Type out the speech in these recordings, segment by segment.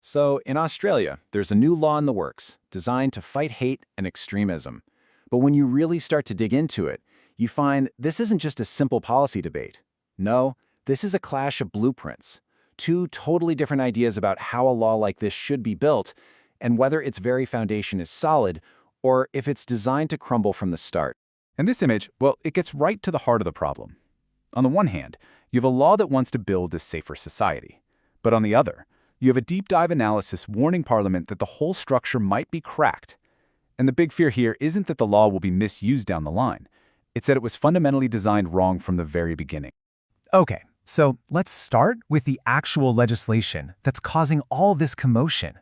So, in Australia, there's a new law in the works designed to fight hate and extremism. But when you really start to dig into it, you find this isn't just a simple policy debate. No, this is a clash of blueprints. Two totally different ideas about how a law like this should be built, and whether its very foundation is solid, or if it's designed to crumble from the start. And this image, well, it gets right to the heart of the problem. On the one hand, you have a law that wants to build a safer society. But on the other, you have a deep dive analysis warning Parliament that the whole structure might be cracked. And the big fear here isn't that the law will be misused down the line. It's that it was fundamentally designed wrong from the very beginning. Okay, so let's start with the actual legislation that's causing all this commotion.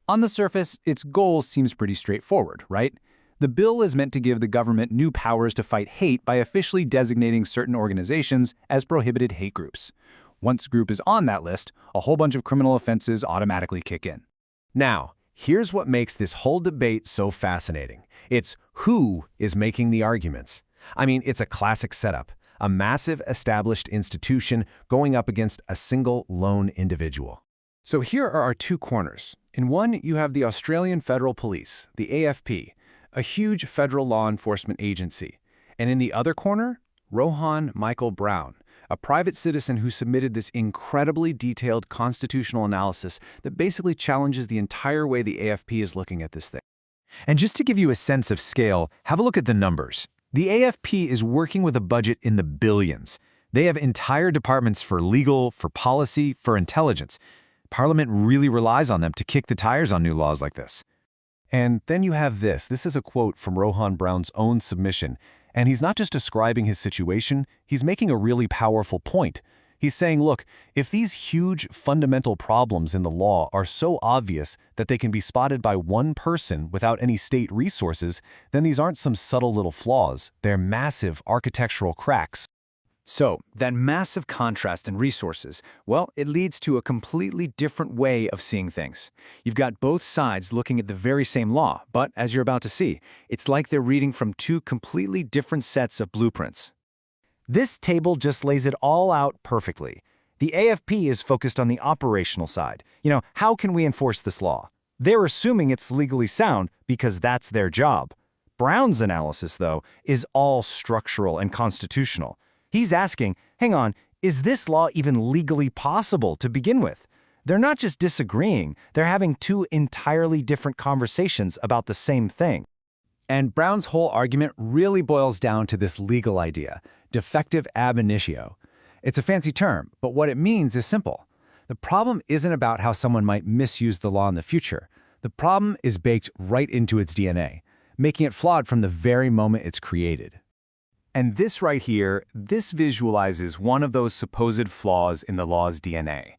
On the surface, its goal seems pretty straightforward, right? The bill is meant to give the government new powers to fight hate by officially designating certain organizations as prohibited hate groups. Once a group is on that list, a whole bunch of criminal offenses automatically kick in. Now, here's what makes this whole debate so fascinating. It's who is making the arguments. I mean, it's a classic setup. A massive established institution going up against a single lone individual. So here are our two corners. In one, you have the Australian Federal Police, the AFP, a huge federal law enforcement agency. And in the other corner, Rohan Michael Brown, a private citizen who submitted this incredibly detailed constitutional analysis that basically challenges the entire way the AFP is looking at this thing. And just to give you a sense of scale, have a look at the numbers. The AFP is working with a budget in the billions. They have entire departments for legal, for policy, for intelligence. Parliament really relies on them to kick the tires on new laws like this. And then you have this. This is a quote from Rohan Brown's own submission. And he's not just describing his situation, he's making a really powerful point. He's saying, look, if these huge fundamental problems in the law are so obvious that they can be spotted by one person without any state resources, then these aren't some subtle little flaws. They're massive architectural cracks. So, that massive contrast in resources, well, it leads to a completely different way of seeing things. You've got both sides looking at the very same law, but as you're about to see, it's like they're reading from two completely different sets of blueprints. This table just lays it all out perfectly. The AFP is focused on the operational side. How can we enforce this law? They're assuming it's legally sound because that's their job. Brown's analysis, though, is all structural and constitutional. He's asking, hang on, is this law even legally possible to begin with? They're not just disagreeing, they're having two entirely different conversations about the same thing. And Brown's whole argument really boils down to this legal idea, defective ab initio. It's a fancy term, but what it means is simple. The problem isn't about how someone might misuse the law in the future. The problem is baked right into its DNA, making it flawed from the very moment it's created. And this right here, this visualizes one of those supposed flaws in the law's DNA.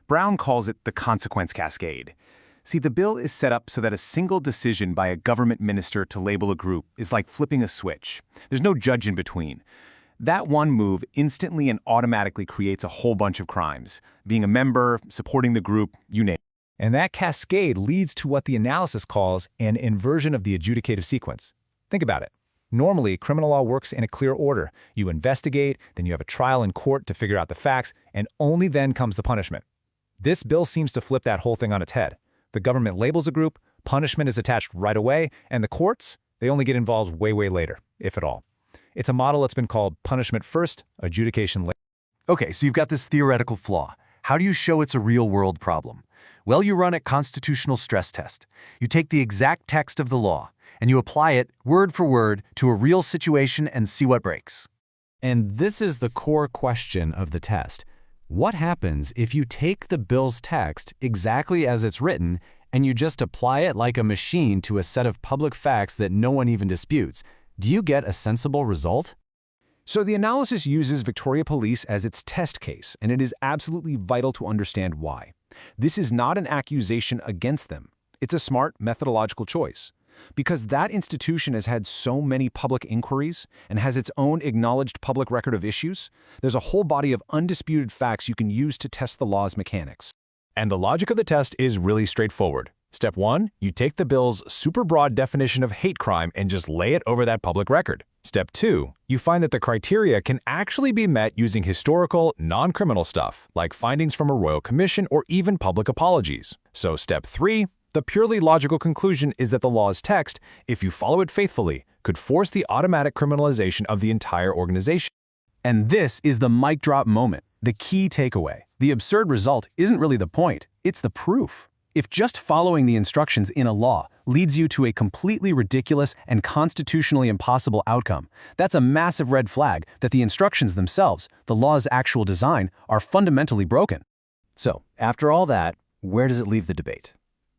Brown calls it the consequence cascade. See, the bill is set up so that a single decision by a government minister to label a group is like flipping a switch. There's no judge in between. That one move instantly and automatically creates a whole bunch of crimes. Being a member, supporting the group, you name it. And that cascade leads to what the analysis calls an inversion of the adjudicative sequence. Think about it. Normally, criminal law works in a clear order. You investigate, then you have a trial in court to figure out the facts, and only then comes the punishment. This bill seems to flip that whole thing on its head. The government labels a group, punishment is attached right away, and the courts, they only get involved way later, if at all. It's a model that's been called punishment first, adjudication later. Okay, so you've got this theoretical flaw. How do you show it's a real-world problem? Well, you run a constitutional stress test. You take the exact text of the law, and you apply it word for word to a real situation and see what breaks. And this is the core question of the test. What happens if you take the bill's text exactly as it's written and you just apply it like a machine to a set of public facts that no one even disputes? Do you get a sensible result? So the analysis uses Victoria Police as its test case, and it is absolutely vital to understand why. This is not an accusation against them. It's a smart methodological choice. Because that institution has had so many public inquiries and has its own acknowledged public record of issues, there's a whole body of undisputed facts you can use to test the law's mechanics. And the logic of the test is really straightforward. Step 1, you take the bill's super broad definition of hate crime and just lay it over that public record. Step 2, you find that the criteria can actually be met using historical, non-criminal stuff, like findings from a royal commission or even public apologies. So step 3, the purely logical conclusion is that the law's text, if you follow it faithfully, could force the automatic criminalization of the entire organization. And this is the mic drop moment, the key takeaway. The absurd result isn't really the point, it's the proof. If just following the instructions in a law leads you to a completely ridiculous and constitutionally impossible outcome, that's a massive red flag that the instructions themselves, the law's actual design, are fundamentally broken. So, after all that, where does it leave the debate?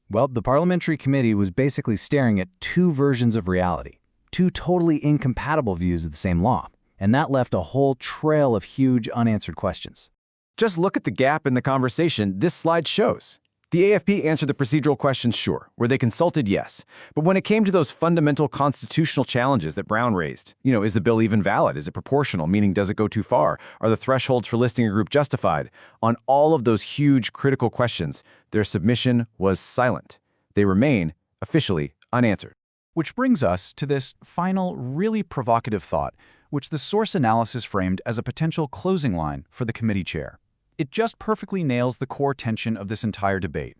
Well, the parliamentary committee was basically staring at two versions of reality, two totally incompatible views of the same law, and that left a whole trail of huge unanswered questions. Just look at the gap in the conversation this slide shows. The AFP answered the procedural questions sure, where they consulted yes. But when it came to those fundamental constitutional challenges that Brown raised, is the bill even valid? Is it proportional, meaning does it go too far? Are the thresholds for listing a group justified? On all of those huge critical questions, their submission was silent. They remain officially unanswered. Which brings us to this final, really provocative thought, which the source analysis framed as a potential closing line for the committee chair. It just perfectly nails the core tension of this entire debate.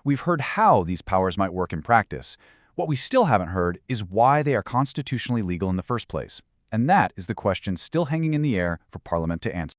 We've heard how these powers might work in practice. What we still haven't heard is why they are constitutionally legal in the first place. And that is the question still hanging in the air for Parliament to answer.